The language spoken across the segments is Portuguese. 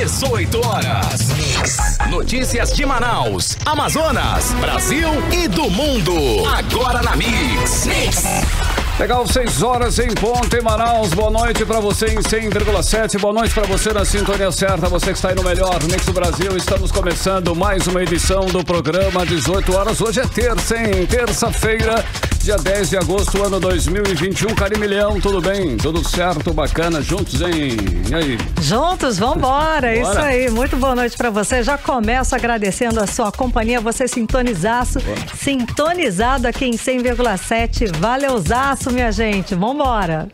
18 horas. Notícias de Manaus, Amazonas, Brasil e do mundo. Agora na Mix. Legal, 6 horas em ponto em Manaus. Boa noite pra você em 100,7. Boa noite pra você na sintonia certa. Você que está aí no melhor Mix do Brasil. Estamos começando mais uma edição do programa 18 horas. Hoje é terça, hein? Terça-feira, dia 10 de agosto, ano 2021. Carimilhão, tudo bem? Tudo certo, bacana, juntos, hein? E aí? Juntos, vambora, isso aí. Muito boa noite pra você. Já começo agradecendo a sua companhia, você sintonizado aqui em 100,7. Valeuzaço, minha gente. Vambora.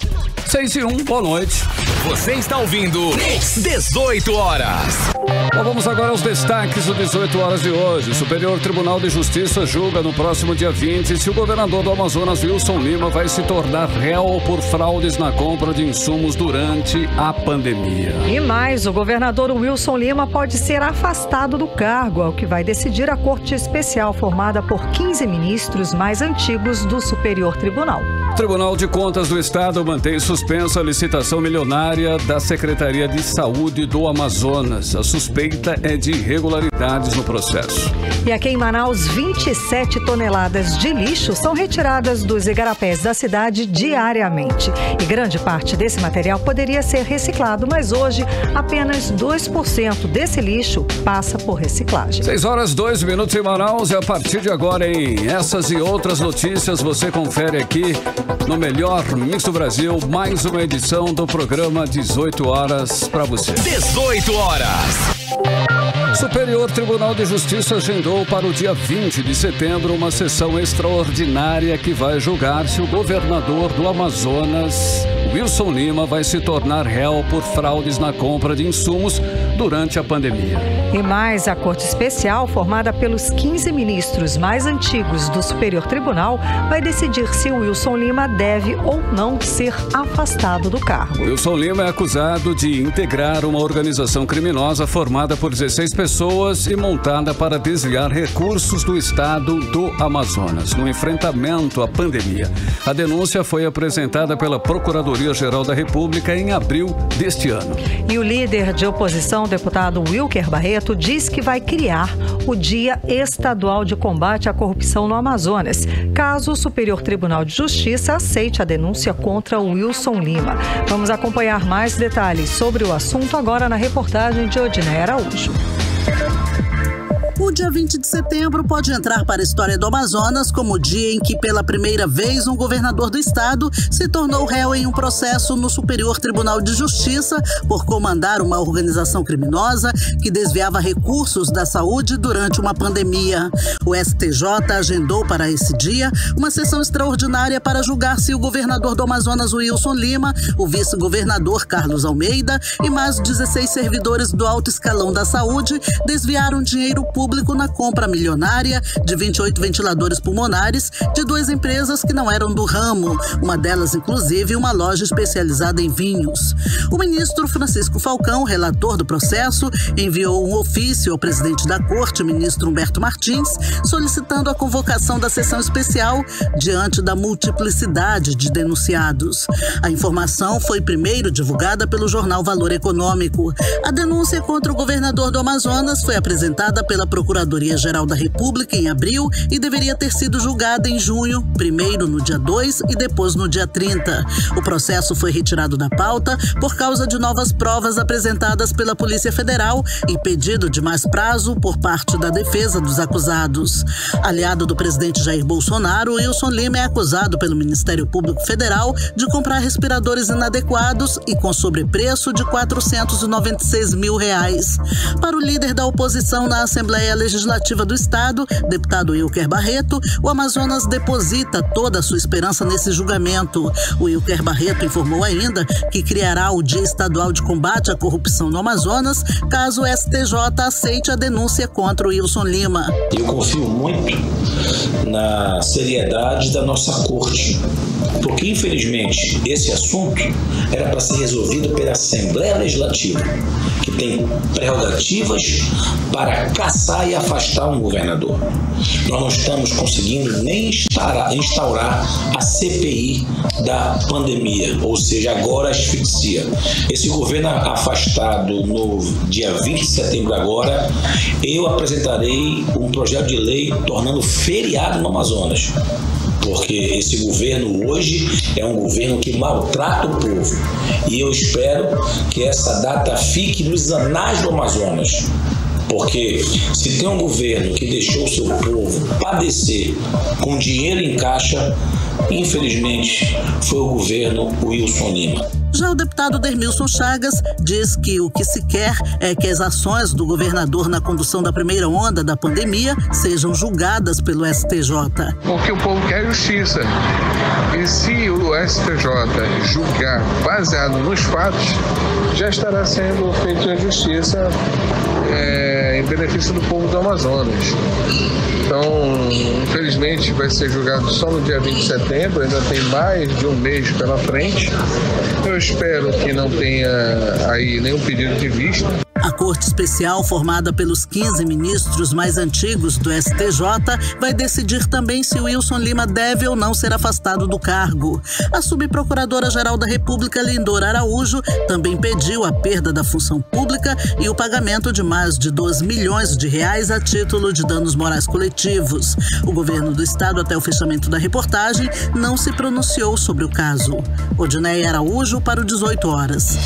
6:01, boa noite. Você está ouvindo 18 horas. Bom, vamos agora aos destaques do 18 horas de hoje. O Superior Tribunal de Justiça julga no próximo dia 20 se o governador do Amazonas, Wilson Lima, vai se tornar réu por fraudes na compra de insumos durante a pandemia. E mais, o governador Wilson Lima pode ser afastado do cargo, é o que vai decidir a Corte Especial formada por 15 ministros mais antigos do Superior Tribunal. O Tribunal de Contas do Estado mantém suspensa a licitação milionária da Secretaria de Saúde do Amazonas. A suspeita é de irregularidades no processo. E aqui em Manaus, 27 toneladas de lixo são retiradas dos igarapés da cidade diariamente. E grande parte desse material poderia ser reciclado, mas hoje apenas 2% desse lixo passa por reciclagem. 6 horas 2 minutos em Manaus. E a partir de agora, em essas e outras notícias, você confere aqui no melhor Mix do Brasil, mais uma edição do programa 18 horas para você. 18 horas. Superior Tribunal de Justiça agendou para o dia 20 de setembro uma sessão extraordinária que vai julgar se o governador do Amazonas, Wilson Lima, vai se tornar réu por fraudes na compra de insumos durante a pandemia. E mais, a Corte Especial, formada pelos 15 ministros mais antigos do Superior Tribunal, vai decidir se o Wilson Lima deve ou não ser afastado do cargo. Wilson Lima é acusado de integrar uma organização criminosa formada por 16 pessoas e montada para desviar recursos do estado do Amazonas no enfrentamento à pandemia. A denúncia foi apresentada pela Procuradoria-Geral da República em abril deste ano. E o líder de oposição, deputado Wilker Barreto, diz que vai criar o Dia Estadual de Combate à Corrupção no Amazonas, caso o Superior Tribunal de Justiça aceite a denúncia contra o Wilson Lima. Vamos acompanhar mais detalhes sobre o assunto agora na reportagem de Odiné Araújo. O dia 20 de setembro pode entrar para a história do Amazonas como o dia em que, pela primeira vez, um governador do estado se tornou réu em um processo no Superior Tribunal de Justiça por comandar uma organização criminosa que desviava recursos da saúde durante uma pandemia. O STJ agendou para esse dia uma sessão extraordinária para julgar se o governador do Amazonas, Wilson Lima, o vice-governador Carlos Almeida e mais 16 servidores do alto escalão da saúde desviaram dinheiro público na compra milionária de 28 ventiladores pulmonares de 2 empresas que não eram do ramo, uma delas, inclusive, uma loja especializada em vinhos. O ministro Francisco Falcão, relator do processo, enviou um ofício ao presidente da Corte, ministro Humberto Martins, solicitando a convocação da sessão especial diante da multiplicidade de denunciados. A informação foi primeiro divulgada pelo jornal Valor Econômico. A denúncia contra o governador do Amazonas foi apresentada pela Procuradoria-Geral da República em abril e deveria ter sido julgada em junho, primeiro no dia 2 e depois no dia 30. O processo foi retirado da pauta por causa de novas provas apresentadas pela Polícia Federal e pedido de mais prazo por parte da defesa dos acusados. Aliado do presidente Jair Bolsonaro, Wilson Lima é acusado pelo Ministério Público Federal de comprar respiradores inadequados e com sobrepreço de R$496 mil. Para o líder da oposição na Assembleia Legislativa do Estado, deputado Wilker Barreto, o Amazonas deposita toda a sua esperança nesse julgamento. O Wilker Barreto informou ainda que criará o Dia Estadual de Combate à Corrupção no Amazonas, caso o STJ aceite a denúncia contra o Wilson Lima. Eu confio muito na seriedade da nossa Corte, porque, infelizmente, esse assunto era para ser resolvido pela Assembleia Legislativa, que tem prerrogativas para caçar caçar e afastar um governador. Nós não estamos conseguindo nem instaurar a CPI da pandemia, ou seja, agora a asfixia. Esse governo afastado no dia 20 de setembro agora, eu apresentarei um projeto de lei tornando feriado no Amazonas. Porque esse governo hoje é um governo que maltrata o povo. E eu espero que essa data fique nos anais do Amazonas. Porque se tem um governo que deixou o seu povo padecer com dinheiro em caixa, infelizmente foi o governo Wilson Lima. Já o deputado Dermilson Chagas diz que o que se quer é que as ações do governador na condução da primeira onda da pandemia sejam julgadas pelo STJ. O que o povo quer é justiça. E se o STJ julgar baseado nos fatos, já estará sendo feita a justiça em benefício do povo do Amazonas. Então, infelizmente, vai ser julgado só no dia 20 de setembro, ainda tem mais de um mês pela frente. Eu espero que não tenha aí nenhum pedido de vista. A Corte Especial, formada pelos 15 ministros mais antigos do STJ, vai decidir também se Wilson Lima deve ou não ser afastado do cargo. A subprocuradora-geral da República, Lindor Araújo, também pediu a perda da função pública e o pagamento de mais de 2 milhões de reais a título de danos morais coletivos. O governo do estado, até o fechamento da reportagem, não se pronunciou sobre o caso. Odineia Araújo para o 18 horas.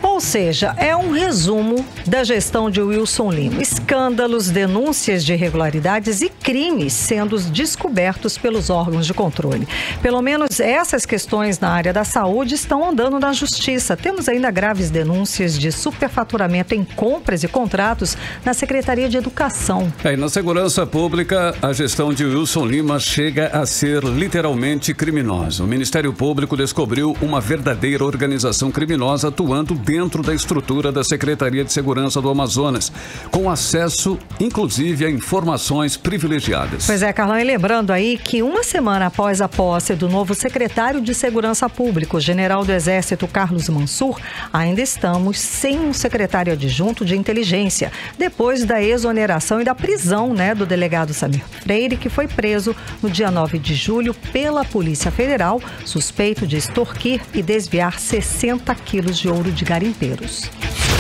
Ou seja, é um resumo da gestão de Wilson Lima. Escândalos, denúncias de irregularidades e crimes sendo descobertos pelos órgãos de controle. Pelo menos essas questões na área da saúde estão andando na justiça. Temos ainda graves denúncias de superfaturamento em compras e contratos na Secretaria de Educação. E na segurança pública, a gestão de Wilson Lima chega a ser literalmente criminosa. O Ministério Público descobriu uma verdadeira organização criminosa atuando dentro da estrutura da Secretaria de Segurança do Amazonas, com acesso, inclusive, a informações privilegiadas. Pois é, Carlão, e lembrando aí que uma semana após a posse do novo secretário de Segurança Pública, o general do Exército Carlos Mansur, ainda estamos sem um secretário adjunto de inteligência, depois da exoneração e da prisão, do delegado Samir Freire, que foi preso no dia 9 de julho pela Polícia Federal, suspeito de extorquir e desviar 60 quilos de ouro de garimpeiros.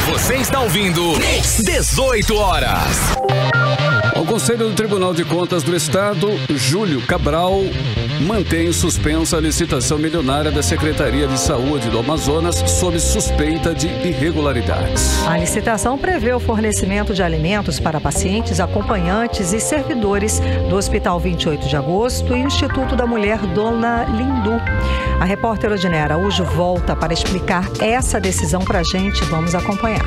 Você está ouvindo 18 horas. O Conselho do Tribunal de Contas do Estado, Júlio Cabral, mantém suspensa a licitação milionária da Secretaria de Saúde do Amazonas sob suspeita de irregularidades. A licitação prevê o fornecimento de alimentos para pacientes, acompanhantes e servidores do Hospital 28 de Agosto e Instituto da Mulher Dona Lindu. A repórter Odineia Araújo volta para explicar essa decisão para a gente. Vamos acompanhar.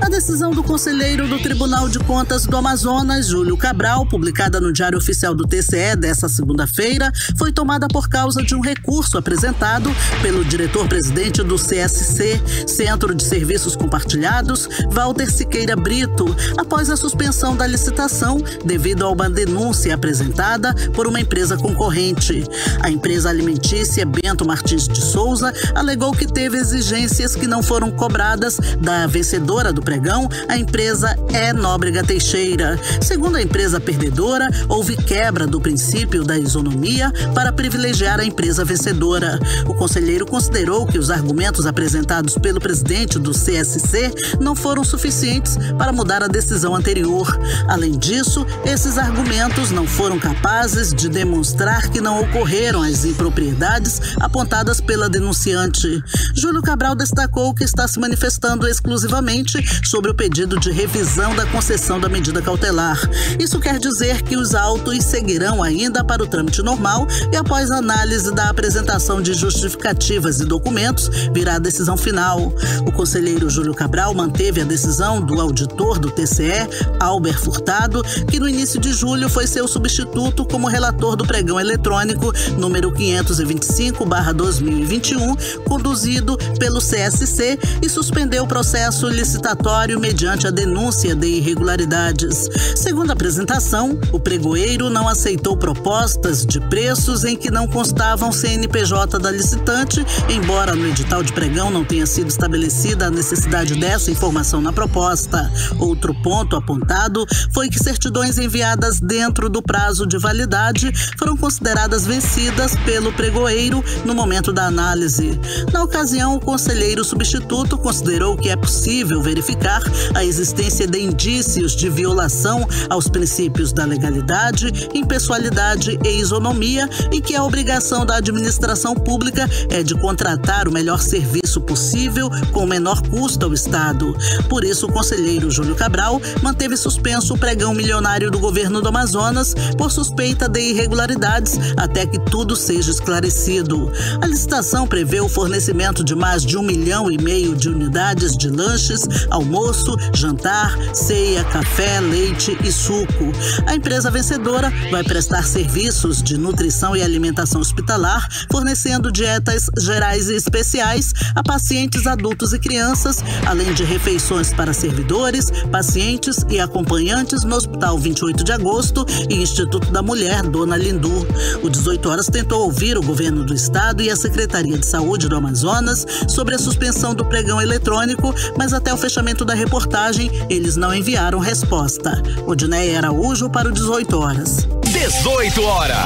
A decisão do conselheiro do Tribunal de Contas do Amazonas, Júlio Cabral, publicada no Diário Oficial do TCE desta segunda-feira, foi tomada por causa de um recurso apresentado pelo diretor-presidente do CSC, Centro de Serviços Compartilhados, Walter Siqueira Brito, após a suspensão da licitação devido a uma denúncia apresentada por uma empresa concorrente. A empresa alimentícia Bento Martins de Souza alegou que teve exigências que não foram cobradas da vencedora do pregão, a empresa Nóbrega Teixeira. Segundo a empresa perdedora, houve quebra do princípio da isonomia para privilegiar a empresa vencedora. O conselheiro considerou que os argumentos apresentados pelo presidente do CSC não foram suficientes para mudar a decisão anterior. Além disso, esses argumentos não foram capazes de demonstrar que não ocorreram as impropriedades apontadas pela denunciante. Júlio Cabral destacou que está se manifestando exclusivamente sobre o pedido de revisão da concessão da medida cautelar. Isso quer dizer que os autos seguirão ainda para o trâmite normal e, após análise da apresentação de justificativas e documentos, virá a decisão final. O conselheiro Júlio Cabral manteve a decisão do auditor do TCE, Albert Furtado, que no início de julho foi seu substituto como relator do pregão eletrônico número 525/2021, conduzido pelo CSC, e suspendeu o processo licitatório usuário mediante a denúncia de irregularidades. Segundo a apresentação, o pregoeiro não aceitou propostas de preços em que não constavam CNPJ da licitante, embora no edital de pregão não tenha sido estabelecida a necessidade dessa informação na proposta. Outro ponto apontado foi que certidões enviadas dentro do prazo de validade foram consideradas vencidas pelo pregoeiro no momento da análise. Na ocasião, o conselheiro substituto considerou que é possível verificar a existência de indícios de violação aos princípios da legalidade, impessoalidade e isonomia e que a obrigação da administração pública é de contratar o melhor serviço possível com o menor custo ao Estado. Por isso, o conselheiro Júlio Cabral manteve suspenso o pregão milionário do governo do Amazonas por suspeita de irregularidades até que tudo seja esclarecido. A licitação prevê o fornecimento de mais de 1,5 milhão de unidades de lanches, almoço, jantar, ceia, café, leite e suco. A empresa vencedora vai prestar serviços de nutrição e alimentação hospitalar, fornecendo dietas gerais e especiais a pacientes adultos e crianças, além de refeições para servidores, pacientes e acompanhantes no Hospital 28 de Agosto e Instituto da Mulher, Dona Lindu. O 18 Horas tentou ouvir o governo do estado e a Secretaria de Saúde do Amazonas sobre a suspensão do pregão eletrônico, mas até o fechamento da reportagem, eles não enviaram resposta. Odineia Araújo para o 18 Horas. 18 horas.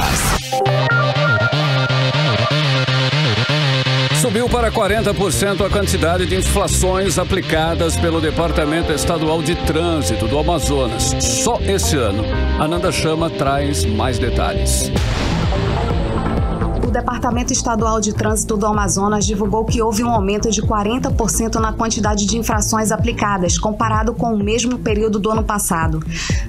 Subiu para 40% a quantidade de infrações aplicadas pelo Departamento Estadual de Trânsito do Amazonas. Só esse ano. Ananda Chama traz mais detalhes. O Departamento Estadual de Trânsito do Amazonas divulgou que houve um aumento de 40% na quantidade de infrações aplicadas, comparado com o mesmo período do ano passado.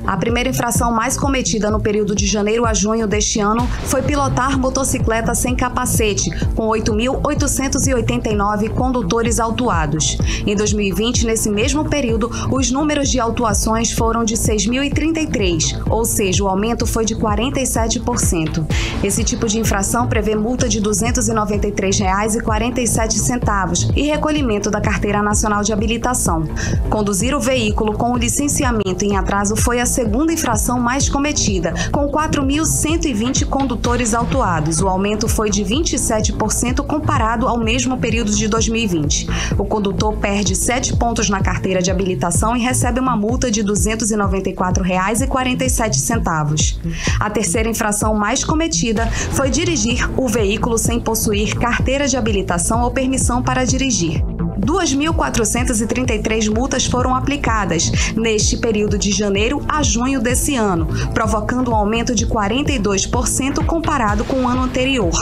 A primeira infração mais cometida no período de janeiro a junho deste ano foi pilotar motocicleta sem capacete, com 8.889 condutores autuados. Em 2020, nesse mesmo período, os números de autuações foram de 6.033, ou seja, o aumento foi de 47%. Esse tipo de infração prevê multa de R$ 293,47 e recolhimento da Carteira Nacional de Habilitação. Conduzir o veículo com o licenciamento em atraso foi a segunda infração mais cometida, com 4.120 condutores autuados. O aumento foi de 27% comparado ao mesmo período de 2020. O condutor perde 7 pontos na carteira de habilitação e recebe uma multa de R$ 294,47. A terceira infração mais cometida foi dirigir o veículo sem possuir carteira de habilitação ou permissão para dirigir. 2.433 multas foram aplicadas neste período de janeiro a junho desse ano, provocando um aumento de 42% comparado com o ano anterior.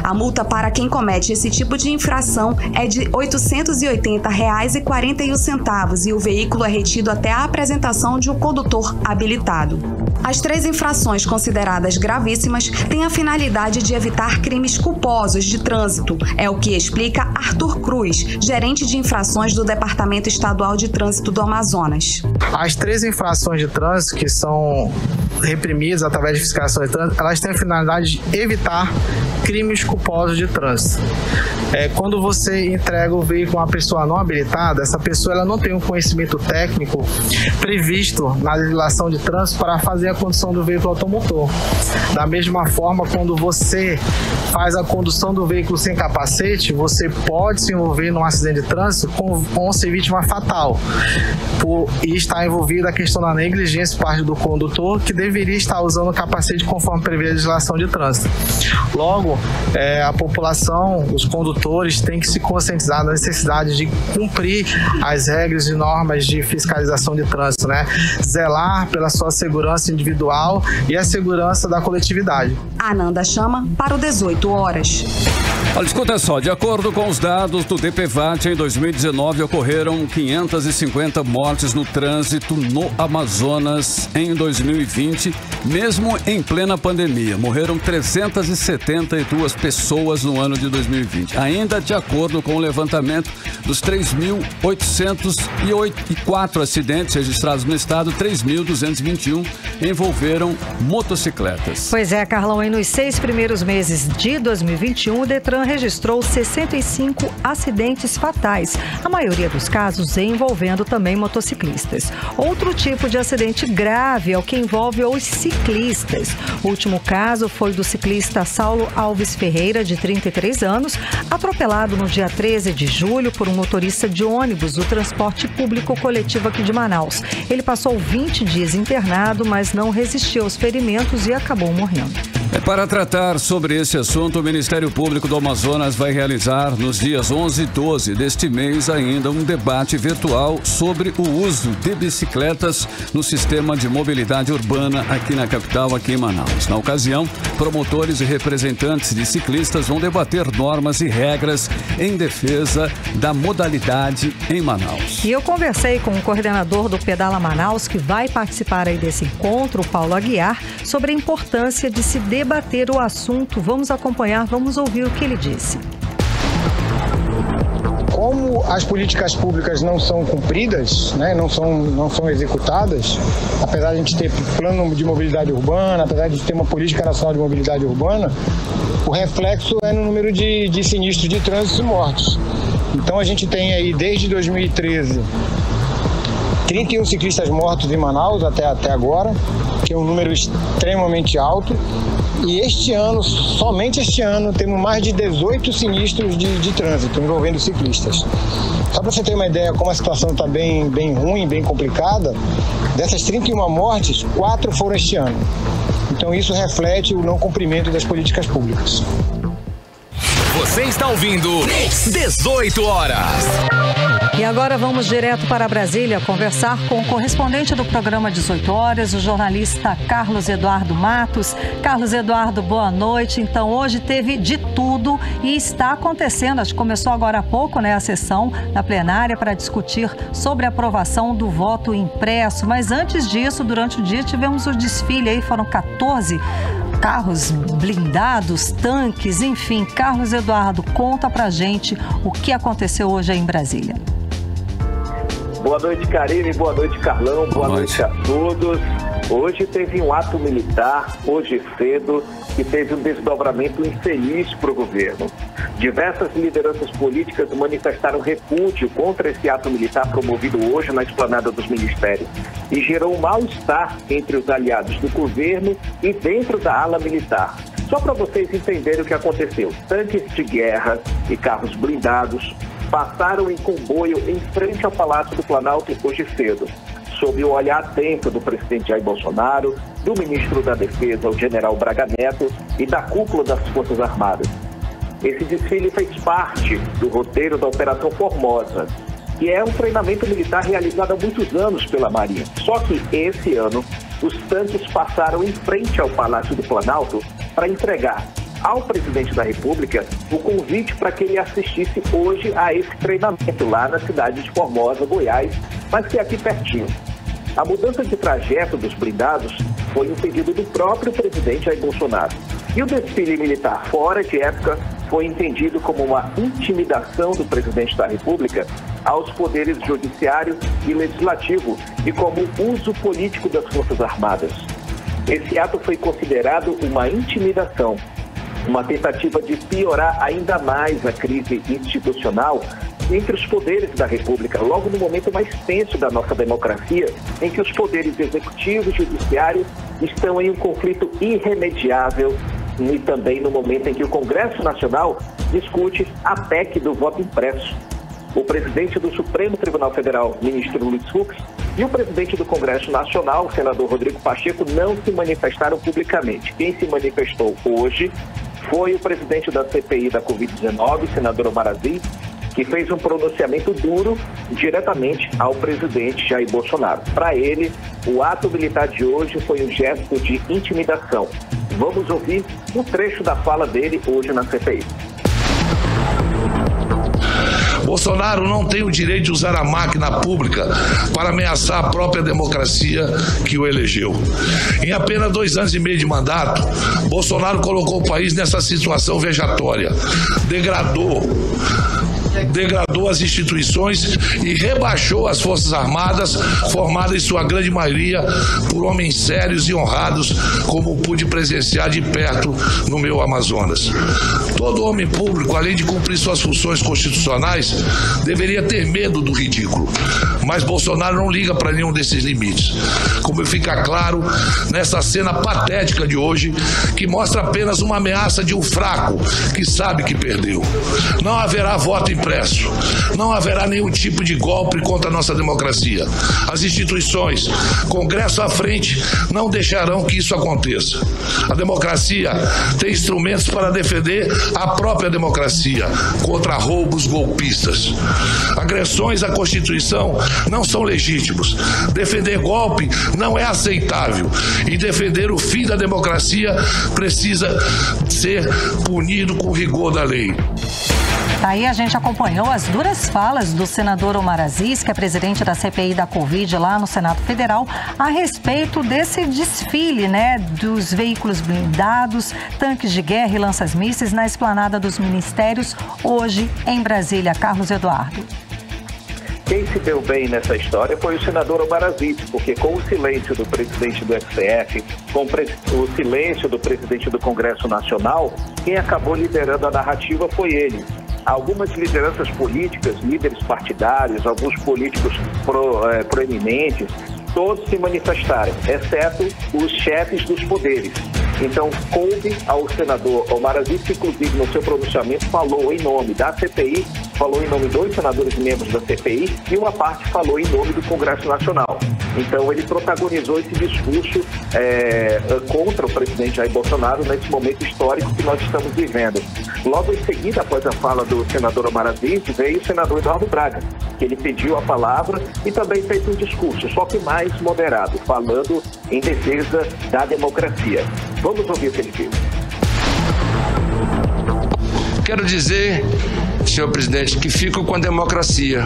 A multa para quem comete esse tipo de infração é de R$ 880,41 e o veículo é retido até a apresentação de um condutor habilitado. As 3 infrações consideradas gravíssimas têm a finalidade de evitar crimes culposos de trânsito, é o que explica Arthur Cruz, gerente de infrações do Departamento Estadual de Trânsito do Amazonas. As 3 infrações de trânsito que são reprimidas através de fiscalização de trânsito, elas têm a finalidade de evitar crimes culposos de trânsito. Quando você entrega o veículo a uma pessoa não habilitada, essa pessoa ela não tem um conhecimento técnico previsto na legislação de trânsito para fazer a condução do veículo automotor. Da mesma forma, quando você faz a condução do veículo sem capacete, você pode se envolver num acidente de trânsito com ser vítima fatal, e estar envolvida a questão da negligência por parte do condutor, que deveria estar usando o capacete conforme prevê a legislação de trânsito. Logo, a população, os condutores, têm que se conscientizar da necessidade de cumprir as regras e normas de fiscalização de trânsito, né? Zelar pela sua segurança individual e a segurança da coletividade. Ananda Chama para o 18 Horas. Olha, escuta só, de acordo com os dados do DPVAT, em 2019 ocorreram 550 mortes no trânsito no Amazonas. Em 2020, acidente, mesmo em plena pandemia. Morreram 372 pessoas no ano de 2020. Ainda de acordo com o levantamento dos 3.804 acidentes registrados no estado, 3.221 envolveram motocicletas. Pois é, Carlão, e nos 6 primeiros meses de 2021, o Detran registrou 65 acidentes fatais, a maioria dos casos envolvendo também motociclistas. Outro tipo de acidente grave é o que envolve os ciclistas. O último caso foi do ciclista Saulo Alves Ferreira, de 33 anos, atropelado no dia 13 de julho por um motorista de ônibus do transporte público coletivo aqui de Manaus. Ele passou 20 dias internado, mas não resistiu aos ferimentos e acabou morrendo. Para tratar sobre esse assunto, o Ministério Público do Amazonas vai realizar nos dias 11 e 12 deste mês ainda um debate virtual sobre o uso de bicicletas no sistema de mobilidade urbana aqui na capital, aqui em Manaus. Na ocasião, promotores e representantes de ciclistas vão debater normas e regras em defesa da modalidade em Manaus. E eu conversei com o coordenador do Pedala Manaus, que vai participar aí desse encontro, o Paulo Aguiar, sobre a importância de se debater o assunto. Vamos acompanhar, vamos ouvir o que ele disse. Como as políticas públicas não são cumpridas, né, não são executadas, apesar de a gente ter plano de mobilidade urbana, apesar de ter uma política nacional de mobilidade urbana, o reflexo é no número de sinistros de trânsito e mortos. Então a gente tem aí desde 2013 31 ciclistas mortos em Manaus até agora, que é um número extremamente alto. E este ano, somente este ano, temos mais de 18 sinistros de trânsito envolvendo ciclistas. Só para você ter uma ideia como a situação está bem ruim, bem complicada, dessas 31 mortes, 4 foram este ano. Então isso reflete o não cumprimento das políticas públicas. Você está ouvindo 18 horas. E agora vamos direto para Brasília conversar com o correspondente do programa 18 horas, o jornalista Carlos Eduardo Matos. Carlos Eduardo, boa noite. Então, hoje teve de tudo e está acontecendo, acho que começou agora há pouco, né, a sessão na plenária para discutir sobre a aprovação do voto impresso. Mas antes disso, durante o dia, tivemos o desfile aí, foram 14 carros blindados, tanques, enfim. Carlos Eduardo, conta pra gente o que aconteceu hoje aí em Brasília. Boa noite, Karine, boa noite, Carlão, boa noite a todos. Hoje teve um ato militar, hoje cedo, que teve um desdobramento infeliz para o governo. Diversas lideranças políticas manifestaram repúdio contra esse ato militar promovido hoje na esplanada dos ministérios e gerou um mal-estar entre os aliados do governo e dentro da ala militar. Só para vocês entenderem o que aconteceu, tanques de guerra e carros blindados passaram em comboio em frente ao Palácio do Planalto hoje cedo, sob o olhar atento do presidente Jair Bolsonaro, do ministro da Defesa, o general Braga Neto, e da cúpula das Forças Armadas. Esse desfile fez parte do roteiro da Operação Formosa, que é um treinamento militar realizado há muitos anos pela Marinha. Só que esse ano, os tanques passaram em frente ao Palácio do Planalto para entregar ao presidente da República o convite para que ele assistisse hoje a esse treinamento lá na cidade de Formosa, Goiás, mas que é aqui pertinho. A mudança de trajeto dos blindados foi um pedido do próprio presidente Jair Bolsonaro. E o desfile militar fora de época foi entendido como uma intimidação do presidente da República aos poderes judiciário e legislativo e como uso político das Forças Armadas. Esse ato foi considerado uma intimidação, uma tentativa de piorar ainda mais a crise institucional entre os poderes da República, logo no momento mais tenso da nossa democracia, em que os poderes executivo e judiciário estão em um conflito irremediável e também no momento em que o Congresso Nacional discute a PEC do voto impresso. O presidente do Supremo Tribunal Federal, ministro Luiz Fux, e o presidente do Congresso Nacional, o senador Rodrigo Pacheco, não se manifestaram publicamente. Quem se manifestou hoje foi o presidente da CPI da Covid-19, senador Omar Aziz, que fez um pronunciamento duro diretamente ao presidente Jair Bolsonaro. Para ele, o ato militar de hoje foi um gesto de intimidação. Vamos ouvir um trecho da fala dele hoje na CPI. Bolsonaro não tem o direito de usar a máquina pública para ameaçar a própria democracia que o elegeu. Em apenas 2 anos e meio de mandato, Bolsonaro colocou o país nessa situação vejatória, degradou as instituições e rebaixou as Forças Armadas, formadas em sua grande maioria por homens sérios e honrados, como pude presenciar de perto no meu Amazonas. Todo homem público, além de cumprir suas funções constitucionais, deveria ter medo do ridículo. Mas Bolsonaro não liga para nenhum desses limites. Como fica claro nessa cena patética de hoje, que mostra apenas uma ameaça de um fraco que sabe que perdeu. Não haverá voto impresso. Não haverá nenhum tipo de golpe contra a nossa democracia. As instituições, Congresso à frente, não deixarão que isso aconteça. A democracia tem instrumentos para defender a própria democracia contra roubos golpistas. Agressões à Constituição não são legítimos. Defender golpe não é aceitável. E defender o fim da democracia precisa ser punido com rigor da lei. Aí a gente acompanhou as duras falas do senador Omar Aziz, que é presidente da CPI da Covid lá no Senado Federal, a respeito desse desfile, dos veículos blindados, tanques de guerra e lanças-mísseis na esplanada dos ministérios, hoje em Brasília. Carlos Eduardo. Quem se deu bem nessa história foi o senador Omar Aziz, porque com o silêncio do presidente do STF, com o silêncio do presidente do Congresso Nacional, quem acabou liderando a narrativa foi ele. Algumas lideranças políticas, líderes partidários, alguns políticos proeminentes, todos se manifestaram, exceto os chefes dos poderes. Então, coube ao senador Omar Aziz, que inclusive no seu pronunciamento falou em nome da CPI, falou em nome dos senadores membros da CPI e uma parte falou em nome do Congresso Nacional. Então, ele protagonizou esse discurso contra o presidente Jair Bolsonaro nesse momento histórico que nós estamos vivendo. Logo em seguida, após a fala do senador Omar Aziz, veio o senador Eduardo Braga, que ele pediu a palavra e também fez um discurso, só que mais moderado, falando em defesa da democracia. Vamos ouvir o que ele disse. Quero dizer, senhor presidente, que fico com a democracia.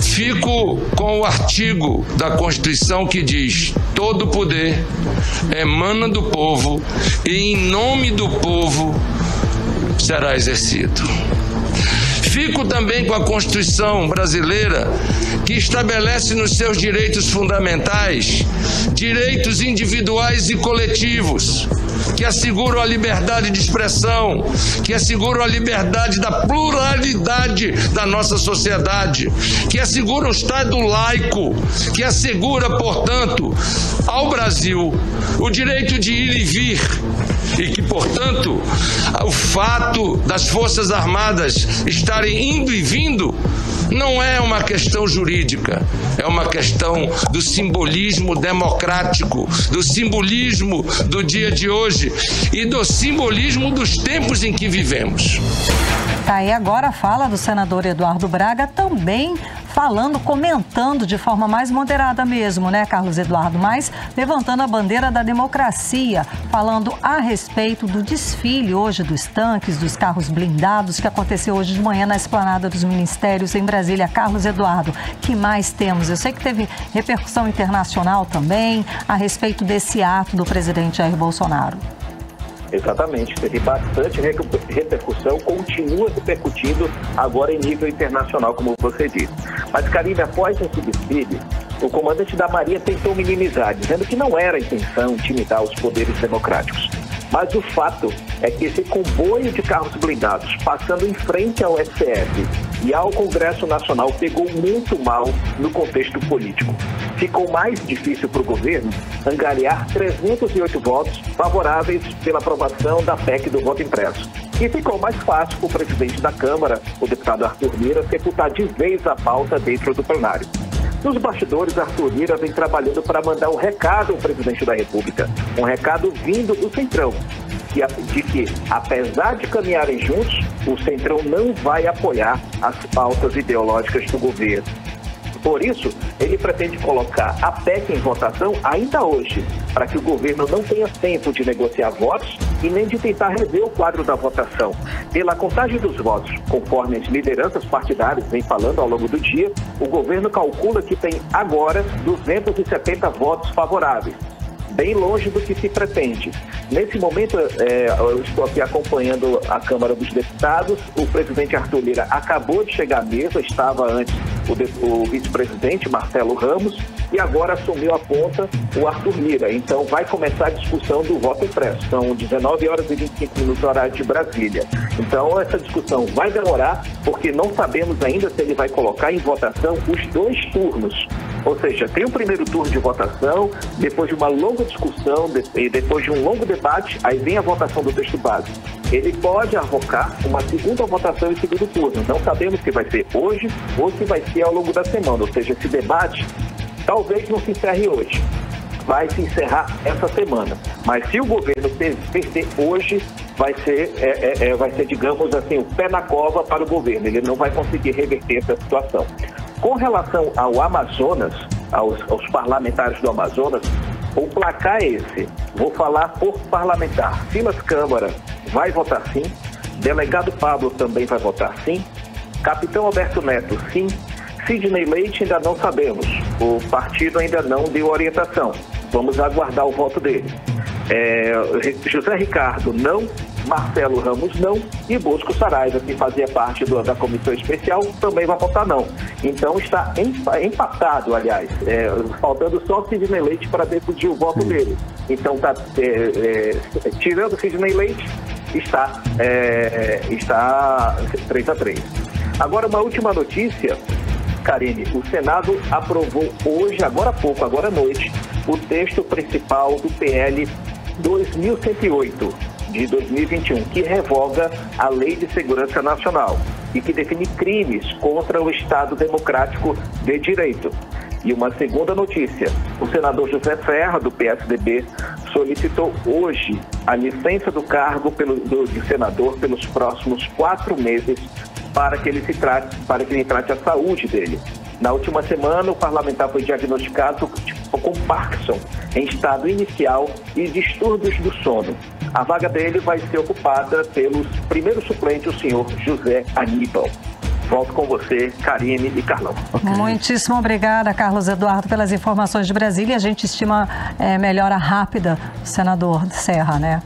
Fico com o artigo da Constituição que diz: todo poder emana do povo e em nome do povo será exercido. Fico também com a Constituição brasileira, que estabelece nos seus direitos fundamentais direitos individuais e coletivos, que asseguram a liberdade de expressão, que asseguram a liberdade da pluralidade da nossa sociedade, que asseguram o Estado laico, que assegura, portanto, ao Brasil o direito de ir e vir, e que, portanto, o fato das Forças Armadas estarem indo e vindo não é uma questão jurídica, é uma questão do simbolismo democrático, do simbolismo do dia de hoje e do simbolismo dos tempos em que vivemos. Tá aí agora a fala do senador Eduardo Braga, também falando, comentando de forma mais moderada mesmo, Carlos Eduardo? Mas levantando a bandeira da democracia, falando a respeito do desfile hoje dos tanques, dos carros blindados, que aconteceu hoje de manhã na esplanada dos ministérios em Brasília. Carlos Eduardo, que mais temos? Eu sei que teve repercussão internacional também a respeito desse ato do presidente Jair Bolsonaro. Exatamente, teve bastante repercussão, continua repercutindo agora em nível internacional, como você disse. Mas, Karine, após esse desfile, o comandante da Marinha tentou minimizar, dizendo que não era a intenção intimidar os poderes democráticos. Mas o fato é que esse comboio de carros blindados passando em frente ao STF e ao Congresso Nacional pegou muito mal no contexto político. Ficou mais difícil para o governo angariar 308 votos favoráveis pela aprovação da PEC do voto impresso. E ficou mais fácil para o presidente da Câmara, o deputado Arthur Lira, sepultar de vez a pauta dentro do plenário. Nos bastidores, Arthur Lira vem trabalhando para mandar um recado ao presidente da República, um recado vindo do Centrão, de que, apesar de caminharem juntos, o Centrão não vai apoiar as pautas ideológicas do governo. Por isso, ele pretende colocar a PEC em votação ainda hoje, para que o governo não tenha tempo de negociar votos e nem de tentar rever o quadro da votação. Pela contagem dos votos, conforme as lideranças partidárias vêm falando ao longo do dia, o governo calcula que tem agora 270 votos favoráveis, bem longe do que se pretende. Nesse momento, eu estou aqui acompanhando a Câmara dos Deputados. O presidente Arthur Lira acabou de chegar à mesa, estava antes o vice-presidente Marcelo Ramos e agora assumiu a ponta o Arthur Lira. Então vai começar a discussão do voto impresso. São 19 horas e 25 minutos horário de Brasília. Então essa discussão vai demorar porque não sabemos ainda se ele vai colocar em votação os 2 turnos. Ou seja, tem o primeiro turno de votação, depois de uma longa discussão e depois de um longo debate, aí vem a votação do texto base. Ele pode arrocar uma segunda votação em segundo turno. Não sabemos se vai ser hoje ou se vai ser ao longo da semana. Ou seja, esse debate talvez não se encerre hoje. Vai se encerrar essa semana. Mas se o governo perder hoje, vai ser, digamos assim, o pé na cova para o governo. Ele não vai conseguir reverter essa situação. Com relação ao Amazonas, aos parlamentares do Amazonas, o placar é esse. Vou falar por parlamentar. Silas Câmara vai votar sim. Delegado Pablo também vai votar sim. Capitão Alberto Neto, sim. Sidney Leite ainda não sabemos. O partido ainda não deu orientação. Vamos aguardar o voto dele. José Ricardo, não. Marcelo Ramos, não. E Bosco Saraiva, que fazia parte da comissão especial, também vai votar não. Então está empatado, aliás. Faltando só o Sidney Leite para decidir o voto dele. Então, tirando o Sidney Leite, está 3-3. Agora, uma última notícia. Karine, o Senado aprovou hoje, agora há pouco, agora à noite, o texto principal do PL 2108 de 2021, que revoga a Lei de Segurança Nacional e que define crimes contra o Estado Democrático de Direito. E uma segunda notícia, o senador José Serra, do PSDB, solicitou hoje a licença do cargo de senador pelos próximos 4 meses para que ele trate a saúde dele. Na última semana, o parlamentar foi diagnosticado com Parkinson, em estado inicial e distúrbios do sono. A vaga dele vai ser ocupada pelo primeiro suplente, o senhor José Aníbal. Volto com você, Karine e Carlão. Okay. Muitíssimo obrigada, Carlos Eduardo, pelas informações de Brasília. A gente estima melhora rápida do senador Serra, né?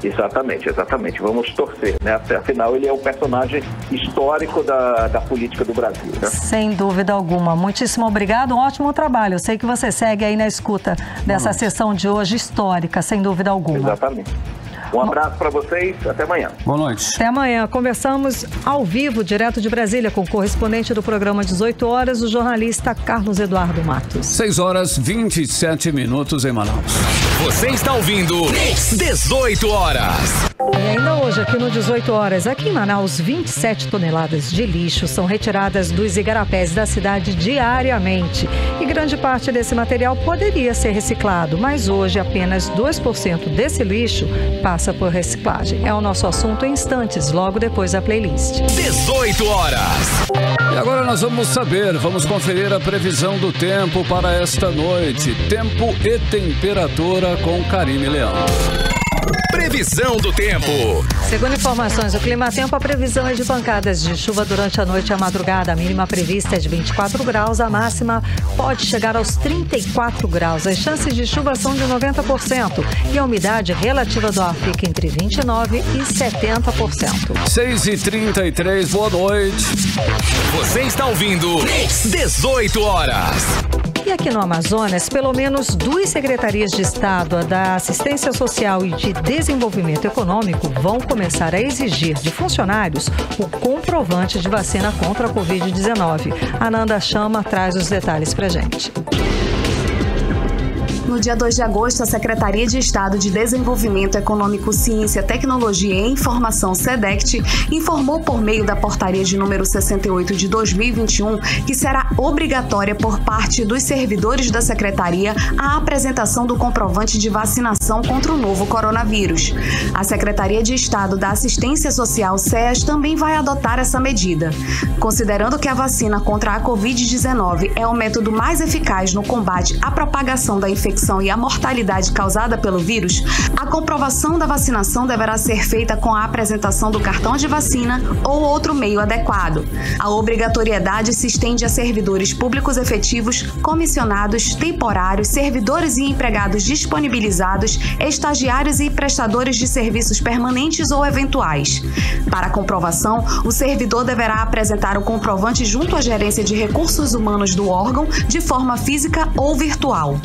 Exatamente. Vamos torcer, né? Afinal, ele é um personagem histórico da política do Brasil, né? Sem dúvida alguma. Muitíssimo obrigado, um ótimo trabalho. Eu sei que você segue aí na escuta dessa sessão de hoje histórica, sem dúvida alguma. Exatamente. Um abraço para vocês, até amanhã. Boa noite. Até amanhã. Conversamos ao vivo, direto de Brasília, com o correspondente do programa 18 horas, o jornalista Carlos Eduardo Matos. 6 horas 27 minutos em Manaus. Você está ouvindo 18 horas. E ainda hoje, aqui no 18 horas, aqui em Manaus, 27 toneladas de lixo são retiradas dos igarapés da cidade diariamente. E grande parte desse material poderia ser reciclado, mas hoje apenas 2% desse lixo passa por reciclagem. É o nosso assunto em instantes, logo depois da playlist. 18 horas. E agora nós vamos conferir a previsão do tempo para esta noite. Tempo e temperatura com Karine Leão. Previsão do tempo. Segundo informações do Climatempo, a previsão é de pancadas de chuva durante a noite e a madrugada. A mínima prevista é de 24 graus, a máxima pode chegar aos 34 graus. As chances de chuva são de 90% e a umidade relativa do ar fica entre 29% e 70%. 6h33, boa noite. Você está ouvindo 18 horas. E aqui no Amazonas, pelo menos 2 secretarias de Estado, a da Assistência Social e de Desenvolvimento Econômico, vão começar a exigir de funcionários o comprovante de vacina contra a Covid-19. A Nanda Chama traz os detalhes pra gente. No dia 2 de agosto, a Secretaria de Estado de Desenvolvimento Econômico, Ciência, Tecnologia e Informação, SEDECT, informou por meio da portaria de número 68 de 2021 que será obrigatória por parte dos servidores da Secretaria a apresentação do comprovante de vacinação contra o novo coronavírus. A Secretaria de Estado da Assistência Social, SEAS, também vai adotar essa medida. Considerando que a vacina contra a Covid-19 é o método mais eficaz no combate à propagação da infecção infecção e a mortalidade causada pelo vírus, a comprovação da vacinação deverá ser feita com a apresentação do cartão de vacina ou outro meio adequado. A obrigatoriedade se estende a servidores públicos efetivos, comissionados, temporários, servidores e empregados disponibilizados, estagiários e prestadores de serviços permanentes ou eventuais. Para a comprovação, o servidor deverá apresentar o comprovante junto à Gerência de Recursos Humanos do órgão, de forma física ou virtual.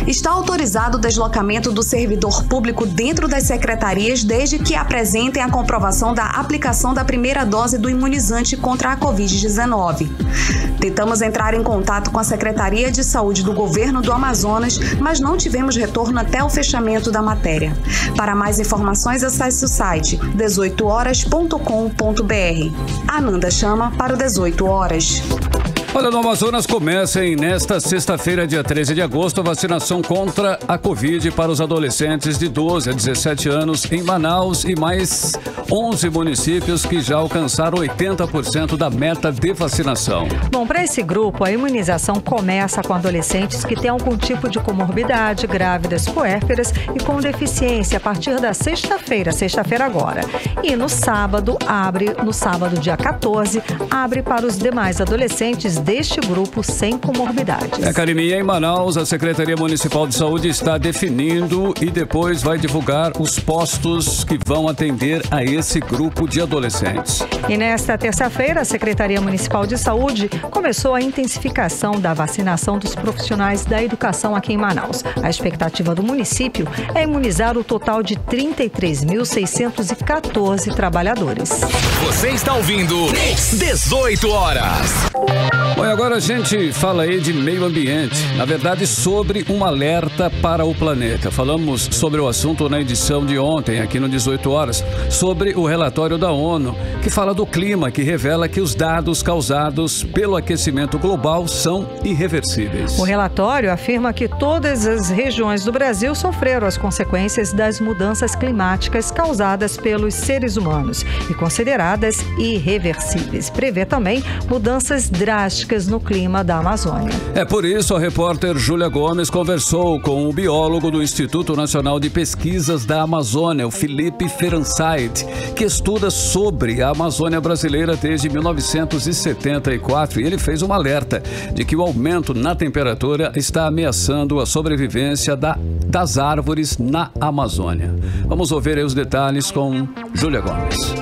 Está autorizado o deslocamento do servidor público dentro das secretarias desde que apresentem a comprovação da aplicação da primeira dose do imunizante contra a Covid-19. Tentamos entrar em contato com a Secretaria de Saúde do Governo do Amazonas, mas não tivemos retorno até o fechamento da matéria. Para mais informações, acesse o site 18horas.com.br. Ananda chama para o 18 horas. Olha, no Amazonas começa nesta sexta-feira, dia 13 de agosto, a vacinação contra a Covid para os adolescentes de 12 a 17 anos em Manaus e mais 11 municípios que já alcançaram 80% da meta de vacinação. Bom, para esse grupo, a imunização começa com adolescentes que têm algum tipo de comorbidade, grávidas, puérperas e com deficiência a partir da sexta-feira agora. E no sábado, dia 14, abre para os demais adolescentes deste grupo sem comorbidades. Em Manaus, a Secretaria Municipal de Saúde está definindo e depois vai divulgar os postos que vão atender a esse grupo de adolescentes. E nesta terça-feira, a Secretaria Municipal de Saúde começou a intensificação da vacinação dos profissionais da educação aqui em Manaus. A expectativa do município é imunizar o total de 33.614 trabalhadores. Você está ouvindo 18 horas. Bom, e agora a gente fala aí de meio ambiente, na verdade sobre um alerta para o planeta. Falamos sobre o assunto na edição de ontem, aqui no 18 horas, sobre o relatório da ONU, que fala do clima, que revela que os dados causados pelo aquecimento global são irreversíveis. O relatório afirma que todas as regiões do Brasil sofreram as consequências das mudanças climáticas causadas pelos seres humanos e consideradas irreversíveis. Prevê também mudanças drásticas no clima da Amazônia. É por isso a repórter Júlia Gomes conversou com o biólogo do Instituto Nacional de Pesquisas da Amazônia, o Felipe Ferencait, que estuda sobre a Amazônia brasileira desde 1974, e ele fez um alerta de que o aumento na temperatura está ameaçando a sobrevivência das árvores na Amazônia. Vamos ouvir aí os detalhes com Júlia Gomes.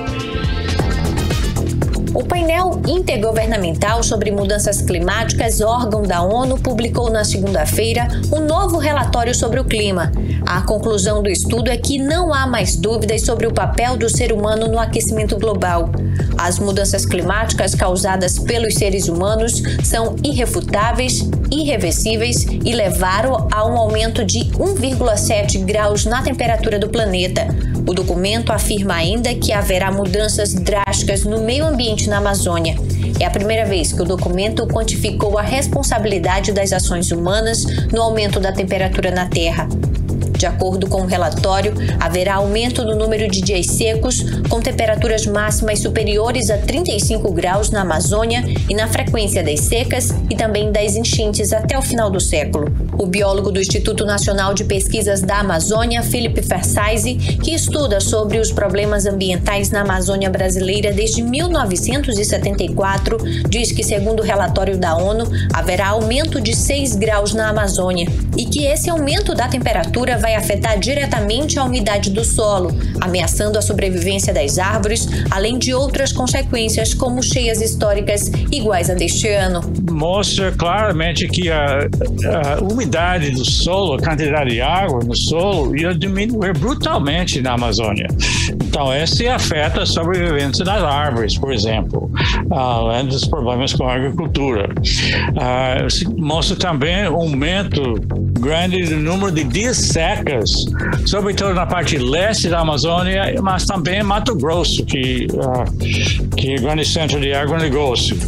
O painel intergovernamental sobre mudanças climáticas, órgão da ONU, publicou na segunda-feira um novo relatório sobre o clima. A conclusão do estudo é que não há mais dúvidas sobre o papel do ser humano no aquecimento global. As mudanças climáticas causadas pelos seres humanos são irrefutáveis, irreversíveis e levaram a um aumento de 1,7 graus na temperatura do planeta. O documento afirma ainda que haverá mudanças drásticas no meio ambiente na Amazônia. É a primeira vez que o documento quantificou a responsabilidade das ações humanas no aumento da temperatura na Terra. De acordo com o relatório, haverá aumento no número de dias secos, com temperaturas máximas superiores a 35 graus na Amazônia e na frequência das secas e também das enchentes até o final do século. O biólogo do Instituto Nacional de Pesquisas da Amazônia, Felipe Ferencait, que estuda sobre os problemas ambientais na Amazônia brasileira desde 1974, diz que, segundo o relatório da ONU, haverá aumento de 6 graus na Amazônia e que esse aumento da temperatura vai afetar diretamente a umidade do solo, ameaçando a sobrevivência das árvores, além de outras consequências como cheias históricas iguais a deste ano. Mostra claramente que a umidade do solo, a quantidade de água no solo, ia diminuir brutalmente na Amazônia. Então, esse afeta a sobrevivência das árvores, por exemplo, além dos problemas com a agricultura. Mostra também um aumento grande do número de dias secas, sobretudo na parte leste da Amazônia, mas também em Mato Grosso, que é grande centro de agronegócio.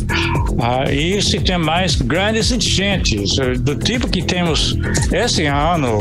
E se tem mais grandes enchentes, do tipo que temos esse ano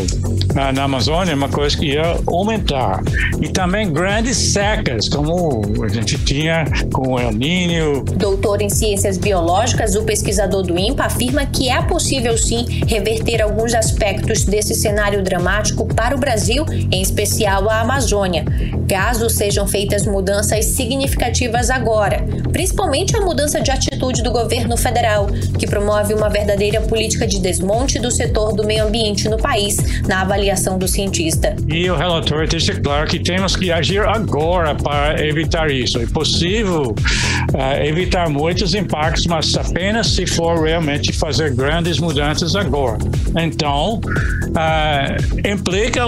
na Amazônia, uma coisa que ia aumentar. E também grandes secas, como a gente tinha com o El Niño. Doutor em Ciências Biológicas, o pesquisador do INPA afirma que é possível sim reverter alguns aspectos aspectos desse cenário dramático para o Brasil, em especial a Amazônia, caso sejam feitas mudanças significativas agora, principalmente a mudança de atitude do governo federal, que promove uma verdadeira política de desmonte do setor do meio ambiente no país, na avaliação do cientista. E o relatório deixa claro que temos que agir agora para evitar isso. É possível evitar muitos impactos, mas apenas se for realmente fazer grandes mudanças agora. Então, implica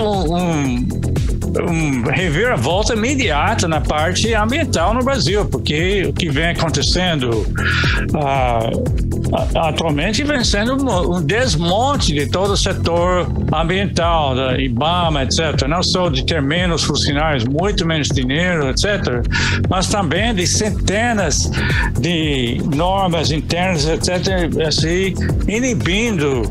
reviravolta imediata na parte ambiental no Brasil, porque o que vem acontecendo atualmente vem sendo um desmonte de todo o setor ambiental, da IBAMA, etc. Não só de ter menos funcionários, muito menos dinheiro, etc., mas também de centenas de normas internas, etc., assim, inibindo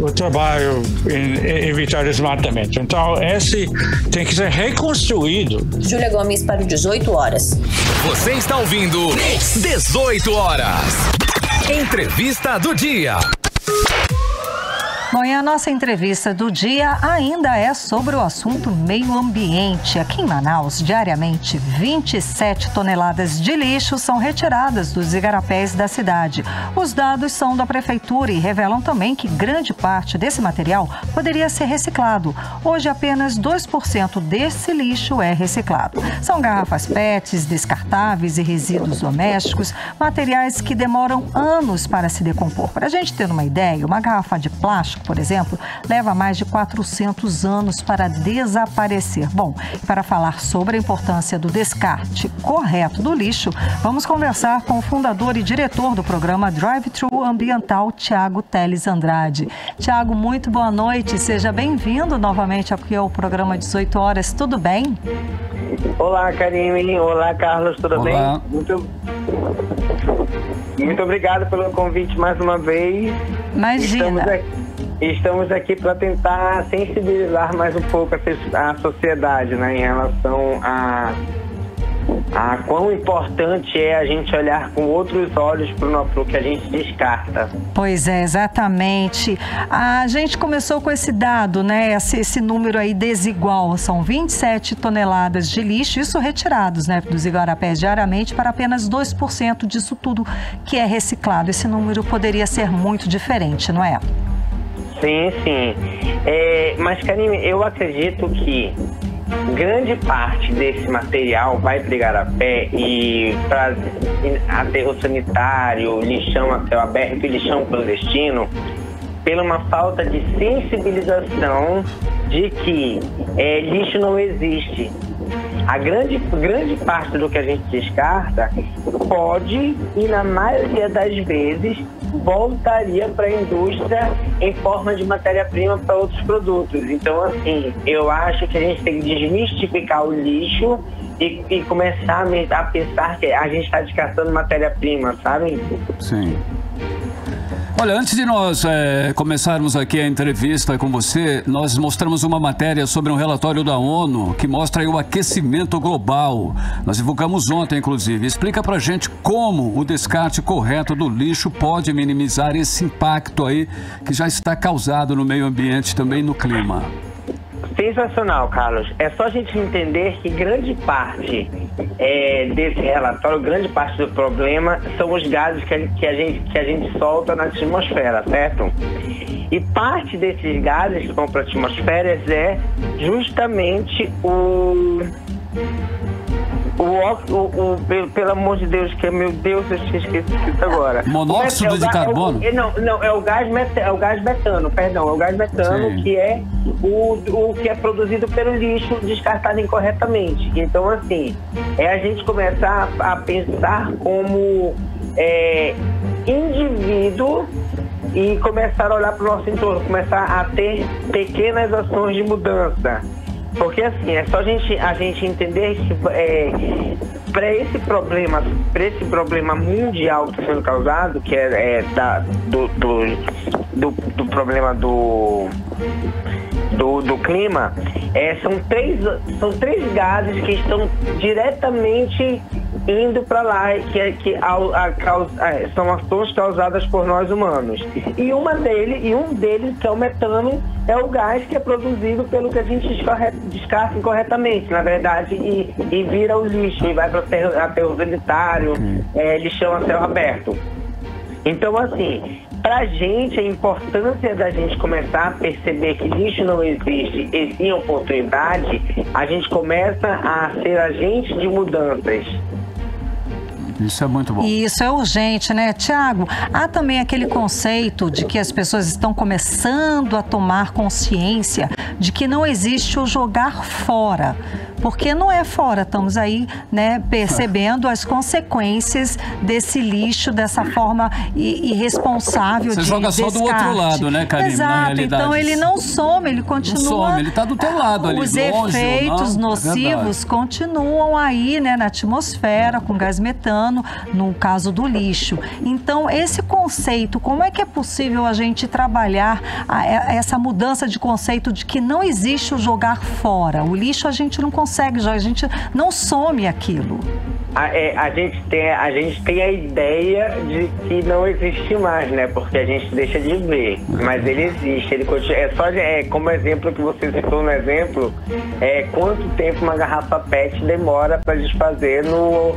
o trabalho em evitar desmatamento. Então, esse tem que ser reconstruído. Júlia Gomes para o 18 horas. Você está ouvindo 18 horas. Entrevista do dia. Bom, e a nossa entrevista do dia ainda é sobre o assunto meio ambiente. Aqui em Manaus, diariamente, 27 toneladas de lixo são retiradas dos igarapés da cidade. Os dados são da prefeitura e revelam também que grande parte desse material poderia ser reciclado. Hoje, apenas 2% desse lixo é reciclado. São garrafas PETs, descartáveis e resíduos domésticos, materiais que demoram anos para se decompor. Para a gente ter uma ideia, uma garrafa de plástico, por exemplo, leva mais de 400 anos para desaparecer. Bom, para falar sobre a importância do descarte correto do lixo, vamos conversar com o fundador e diretor do programa Drive-Thru Ambiental, Tiago Teles Andrade. Tiago, muito boa noite, seja bem-vindo novamente aqui ao programa 18 horas, tudo bem? Olá, Karine, olá, Carlos, tudo bem? Muito obrigado pelo convite mais uma vez. Imagina. Estamos aqui para tentar sensibilizar mais um pouco a sociedade, né, em relação a quão importante é a gente olhar com outros olhos para o que a gente descarta. Pois é, exatamente. A gente começou com esse dado, né? Esse número aí desigual. São 27 toneladas de lixo, isso retirados, né, dos igarapés diariamente, para apenas 2% disso tudo que é reciclado. Esse número poderia ser muito diferente, não é? Sim, sim. Mas, Karine, eu acredito que grande parte desse material vai para igarapé e para aterro sanitário, lixão a céu aberto e lixão clandestino, pela uma falta de sensibilização de que lixo não existe. A grande parte do que a gente descarta pode, e na maioria das vezes, voltaria para a indústria em forma de matéria-prima para outros produtos. Então, assim, eu acho que a gente tem que desmistificar o lixo e começar a pensar que a gente está descartando matéria-prima, sabe? Sim. Olha, antes de nós começarmos aqui a entrevista com você, nós mostramos uma matéria sobre um relatório da ONU que mostra aí o aquecimento global. Nós divulgamos ontem, inclusive. Explica pra gente como o descarte correto do lixo pode minimizar esse impacto aí que já está causado no meio ambiente e também no clima. Sensacional, Carlos. É só a gente entender que grande parte desse relatório, grande parte do problema são os gases que a gente solta na atmosfera, certo? E parte desses gases que vão para a atmosfera é justamente pelo amor de Deus, meu Deus, eu tinha esquecido isso agora. Monóxido de carbono? É o gás metano, perdão, é o gás metano. Sim. Que é o que é produzido pelo lixo descartado incorretamente. Então, assim, a gente começar a pensar como indivíduo e começar a olhar para o nosso entorno, começar a ter pequenas ações de mudança. Porque assim, é só a gente entender que para esse problema mundial que está sendo causado, que do problema do clima, são três gases que estão diretamente indo para lá, são ações causadas por nós humanos. E um deles, que é o metano, é o gás que é produzido pelo que a gente descarta incorretamente, na verdade, e vira o lixo, e vai para o aterro sanitário, lixão a céu aberto. Então, assim, pra gente, a importância da gente começar a perceber que lixo não existe e sim oportunidade, a gente começa a ser agente de mudanças. Isso é muito bom. E isso é urgente, né, Tiago? Há também aquele conceito de que as pessoas estão começando a tomar consciência de que não existe o jogar fora. Porque não é fora, estamos aí, né, percebendo as consequências desse lixo, dessa forma irresponsável de descarte. Você joga só do outro lado, né, Karine? Exato, então ele não some, ele continua... Não some, ele está do teu lado ali, os efeitos nocivos continuam aí, né, na atmosfera, com gás metano, no caso do lixo. Então, esse conceito, como é que é possível a gente trabalhar essa mudança de conceito de que não existe o jogar fora? O lixo a gente não consegue, a gente não some aquilo. A gente tem a ideia de que não existe mais, né? Porque a gente deixa de ver, mas ele existe, ele continua. Como exemplo que você citou no exemplo, quanto tempo uma garrafa PET demora para desfazer no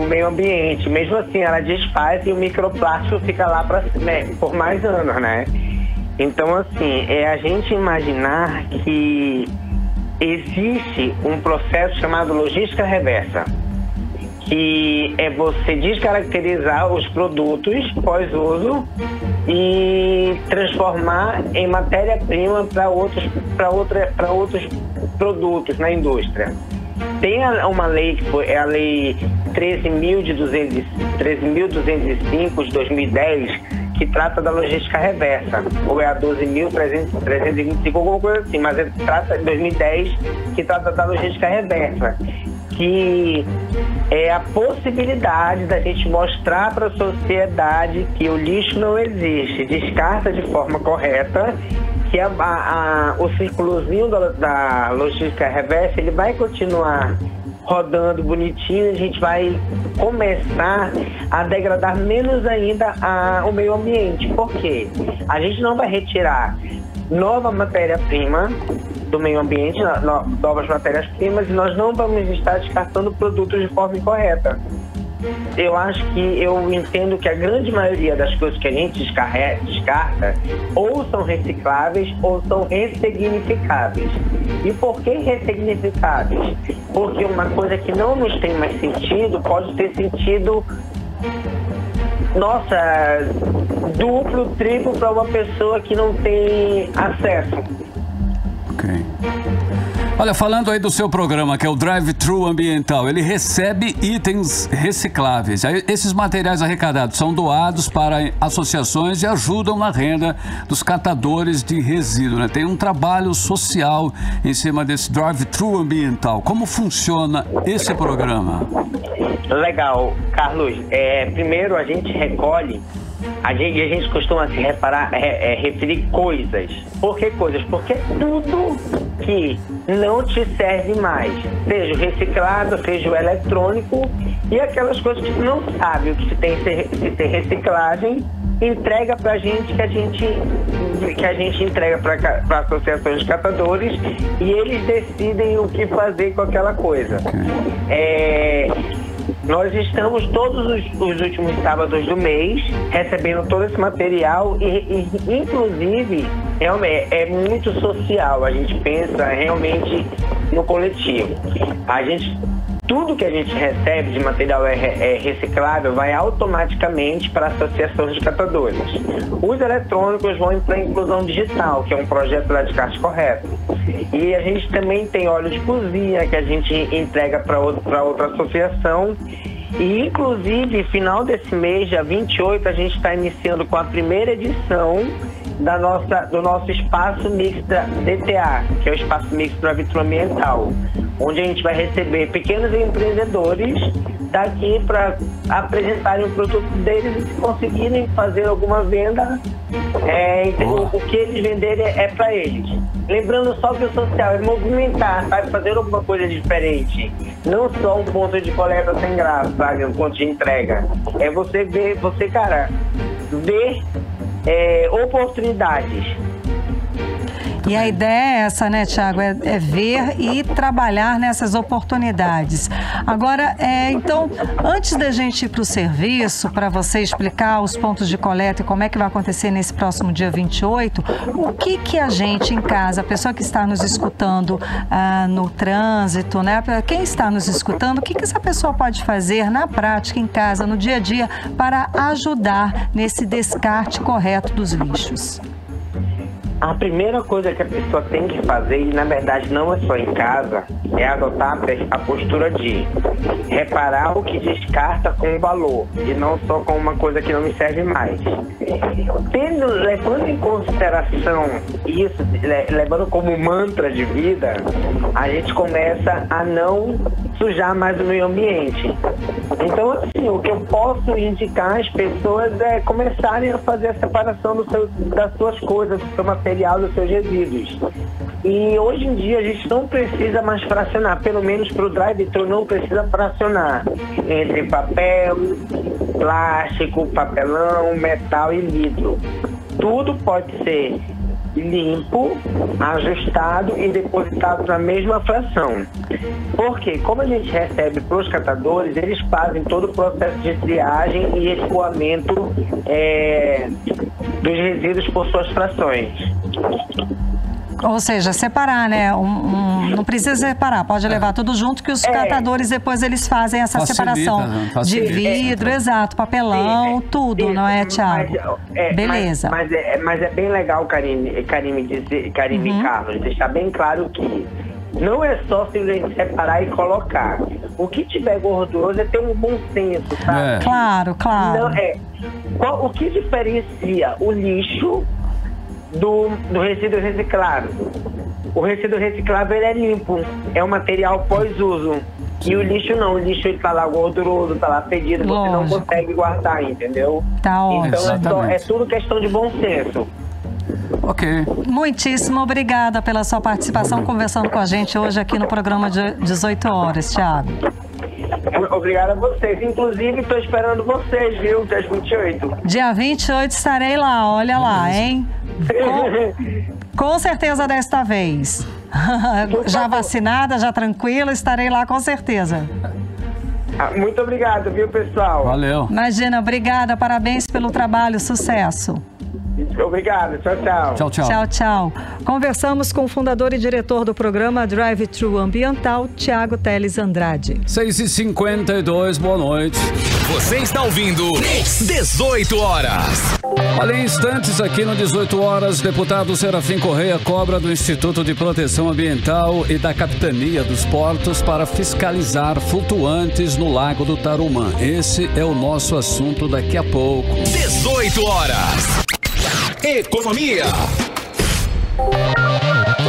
meio ambiente. Mesmo assim, ela desfaz e o microplástico fica lá por mais anos, né? Então, assim, a gente imaginar que existe um processo chamado logística reversa, que é você descaracterizar os produtos pós-uso e transformar em matéria-prima para outros produtos na indústria. Tem uma lei que foi a Lei 13.205 de 2010, que trata da logística reversa, ou é a 12.325, alguma coisa assim, mas trata de 2010, que trata da logística reversa, que é a possibilidade da gente mostrar para a sociedade que o lixo não existe, descarta de forma correta, que o círculozinho da logística reversa, ele vai continuar rodando bonitinho, a gente vai começar a degradar menos ainda o meio ambiente. Por quê? A gente não vai retirar nova matéria-prima do meio ambiente, novas matérias-primas, e nós não vamos estar descartando produtos de forma incorreta. Eu entendo que a grande maioria das coisas que a gente descarta ou são recicláveis ou são ressignificáveis. E por que ressignificáveis? Porque uma coisa que não nos tem mais sentido pode ter sentido, duplo, triplo para uma pessoa que não tem acesso. Ok. Olha, falando aí do seu programa, que é o Drive-Thru Ambiental, ele recebe itens recicláveis. Esses materiais arrecadados são doados para associações e ajudam na renda dos catadores de resíduos, né? Tem um trabalho social em cima desse Drive-Thru Ambiental. Como funciona esse programa? Legal, Carlos. Primeiro a gente recolhe, a gente costuma se referir coisas. Por que coisas? Porque tudo que não te serve mais, seja o reciclado, seja o eletrônico, e aquelas coisas que tu não sabe o que se tem reciclagem, entrega pra gente, que a gente entrega para associações de catadores, e eles decidem o que fazer com aquela coisa. Nós estamos todos os últimos sábados do mês recebendo todo esse material e inclusive, é muito social. A gente pensa realmente no coletivo. Tudo que a gente recebe de material reciclável vai automaticamente para associações de catadores. Os eletrônicos vão para a inclusão digital, que é um projeto da Descarte Correto. E a gente também tem óleo de cozinha que a gente entrega para outra associação. E, inclusive, final desse mês, dia 28, a gente está iniciando com a primeira edição do nosso espaço mixto DTA, que é o espaço mixto drive-thru ambiental, onde a gente vai receber pequenos empreendedores daqui para apresentarem o produto deles e, se conseguirem fazer alguma venda, o que eles venderem é para eles. Lembrando só que o social é movimentar, sabe? Fazer alguma coisa diferente. Não só um ponto de coleta sem graça, sabe? Um ponto de entrega. É você ver, ver oportunidades. E a ideia é essa, né, Tiago? É ver e trabalhar nessas oportunidades. Agora, então, antes da gente ir para o serviço, para você explicar os pontos de coleta e como é que vai acontecer nesse próximo dia 28, o que a gente em casa, a pessoa que está nos escutando no trânsito, né? Quem está nos escutando, o que essa pessoa pode fazer na prática, em casa, no dia a dia, para ajudar nesse descarte correto dos lixos? A primeira coisa que a pessoa tem que fazer, e na verdade não é só em casa, é adotar a postura de reparar o que descarta com valor e não só com uma coisa que não me serve mais. Levando em consideração isso, levando como mantra de vida, a gente começa a não sujar mais o meio ambiente. Então, assim, o que eu posso indicar às pessoas é começarem a fazer a separação das suas coisas, do seu material, dos seus resíduos. E hoje em dia a gente não precisa mais fracionar, pelo menos para o drive-thru não precisa fracionar entre papel, plástico, papelão, metal e vidro. Tudo pode ser limpo, ajustado e depositado na mesma fração. Porque, como a gente recebe para os catadores, eles fazem todo o processo de triagem e escoamento dos resíduos por suas frações. Ou seja, separar, né? Não precisa separar, pode levar tudo junto, que os catadores depois eles fazem essa separação de vidro, exato, papelão, tudo, não é, Tiago? Beleza. Mas é bem legal, Karine e Carlos, deixar bem claro que não é só simplesmente separar e colocar. O que tiver gorduroso é ter um bom senso, sabe? Claro. O que diferencia o lixo do resíduo reciclado? O resíduo reciclável ele é limpo, é um material pós-uso. E o lixo não, o lixo está lá gorduroso, está lá fedido, você não consegue guardar, entendeu? Tá ótimo. Então é tudo questão de bom senso. Ok. Muitíssimo obrigada pela sua participação conversando com a gente hoje aqui no programa de 18 horas, Tiago. Obrigado a vocês. Inclusive, estou esperando vocês, viu? Dia 28. Dia 28 estarei lá, olha lá, hein? Com certeza desta vez. Já vacinada, já tranquila, estarei lá com certeza. Muito obrigado, viu, pessoal? Valeu. Imagina, obrigada, parabéns pelo trabalho, sucesso. Obrigado, tchau. Conversamos com o fundador e diretor do programa Drive-Thru Ambiental, Tiago Teles Andrade. 6h52, boa noite. Você está ouvindo 18 horas. Olha, em instantes aqui no 18 horas, deputado Serafim Correia cobra do Instituto de Proteção Ambiental e da Capitania dos Portos para fiscalizar flutuantes no Lago do Tarumã. Esse é o nosso assunto daqui a pouco. 18 horas. Economia.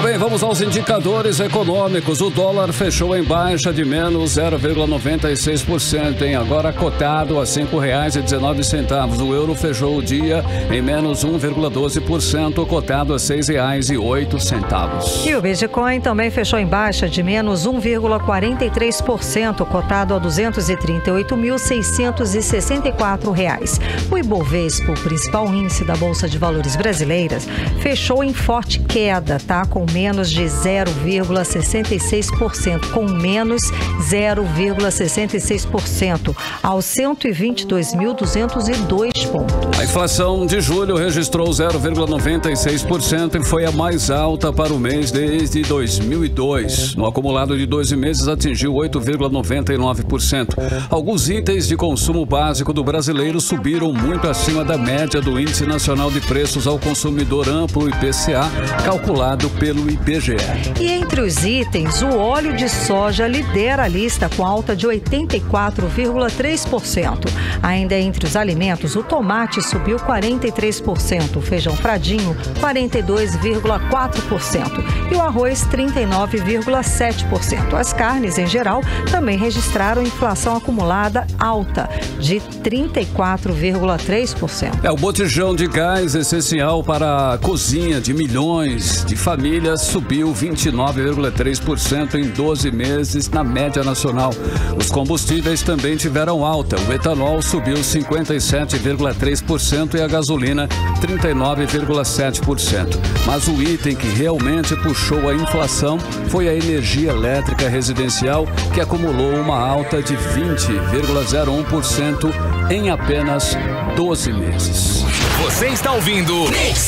Bem, vamos aos indicadores econômicos. O dólar fechou em baixa de menos 0,96%, agora cotado a R$ 5,19. O euro fechou o dia em menos 1,12%, cotado a R$ 6,08. E o Bitcoin também fechou em baixa de menos 1,43%, cotado a R$ 238.664. O Ibovespa, o principal índice da Bolsa de Valores brasileiras, fechou em forte queda, tá? Com menos de 0,66%, com menos 0,66%, aos 122.202 pontos. A inflação de julho registrou 0,96% e foi a mais alta para o mês desde 2002. No acumulado de 12 meses atingiu 8,99%. Alguns itens de consumo básico do brasileiro subiram muito acima da média do Índice Nacional de Preços ao Consumidor Amplo, IPCA, calculado pelo pelo IBGE. E entre os itens, o óleo de soja lidera a lista com alta de 84,3%. Ainda entre os alimentos, o tomate subiu 43%, o feijão fradinho 42,4% e o arroz 39,7%. As carnes, em geral, também registraram inflação acumulada alta de 34,3%. O botijão de gás essencial para a cozinha de milhões de famílias subiu 29,3% em 12 meses na média nacional. Os combustíveis também tiveram alta. O etanol subiu 57,3% e a gasolina 39,7%. Mas o item que realmente puxou a inflação foi a energia elétrica residencial, que acumulou uma alta de 20,01% em apenas 12 meses. Você está ouvindo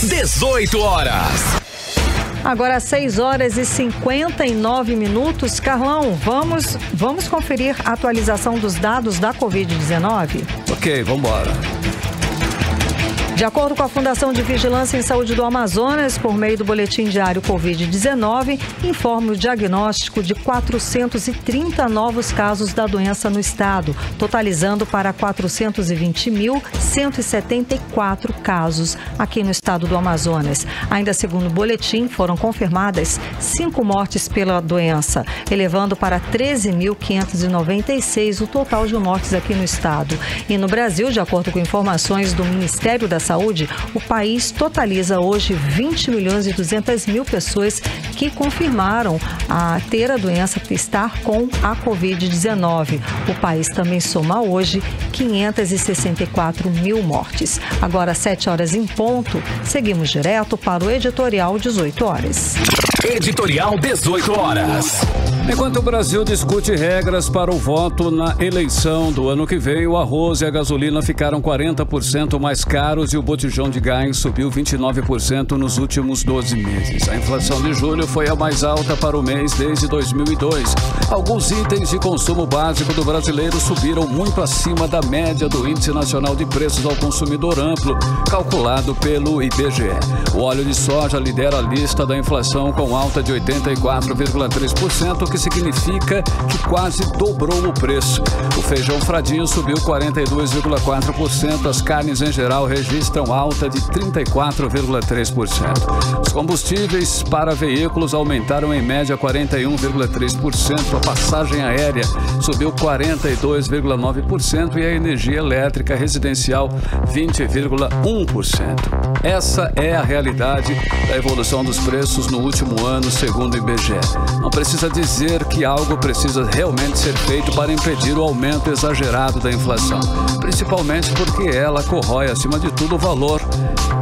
18 horas. Agora 6 horas e 59 minutos. Carlão, vamos conferir a atualização dos dados da Covid-19? Ok, vamos embora. De acordo com a Fundação de Vigilância em Saúde do Amazonas, por meio do boletim diário Covid-19, informa o diagnóstico de 430 novos casos da doença no estado, totalizando para 420.174 casos aqui no estado do Amazonas. Ainda segundo o boletim, foram confirmadas 5 mortes pela doença, elevando para 13.596 o total de mortes aqui no estado. E no Brasil, de acordo com informações do Ministério da Saúde, o país totaliza hoje 20.200.000 pessoas que confirmaram ter a doença, estar com a Covid-19. O país também soma hoje 564.000 mortes. Agora, 7 horas em ponto, seguimos direto para o editorial 18 horas. Editorial 18 horas. Enquanto o Brasil discute regras para o voto na eleição do ano que vem, o arroz e a gasolina ficaram 40% mais caros e o botijão de gás subiu 29% nos últimos 12 meses. A inflação de julho foi a mais alta para o mês desde 2002. Alguns itens de consumo básico do brasileiro subiram muito acima da média do Índice Nacional de Preços ao Consumidor Amplo, calculado pelo IBGE. O óleo de soja lidera a lista da inflação com alta de 84,3%, o que significa que quase dobrou o preço. O feijão fradinho subiu 42,4%, as carnes em geral registram alta de 34,3%. Os combustíveis para veículos aumentaram em média 41,3%, a passagem aérea subiu 42,9% e a energia elétrica residencial 20,1%. Essa é a realidade da evolução dos preços no último ano, segundo o IBGE. Não precisa dizer que algo precisa realmente ser feito para impedir o aumento exagerado da inflação, principalmente porque ela corrói, acima de tudo, o valor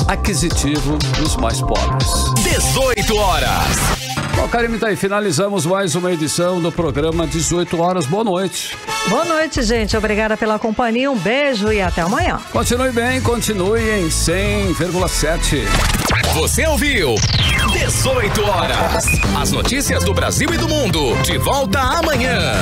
aquisitivo dos mais pobres. 18 horas. Bom, Karime, tá aí, finalizamos mais uma edição do programa 18 horas. Boa noite. Boa noite, gente. Obrigada pela companhia. Um beijo e até amanhã. Continue bem, continue em 100,7. Você ouviu 18 horas. As notícias do Brasil e do mundo. De volta amanhã.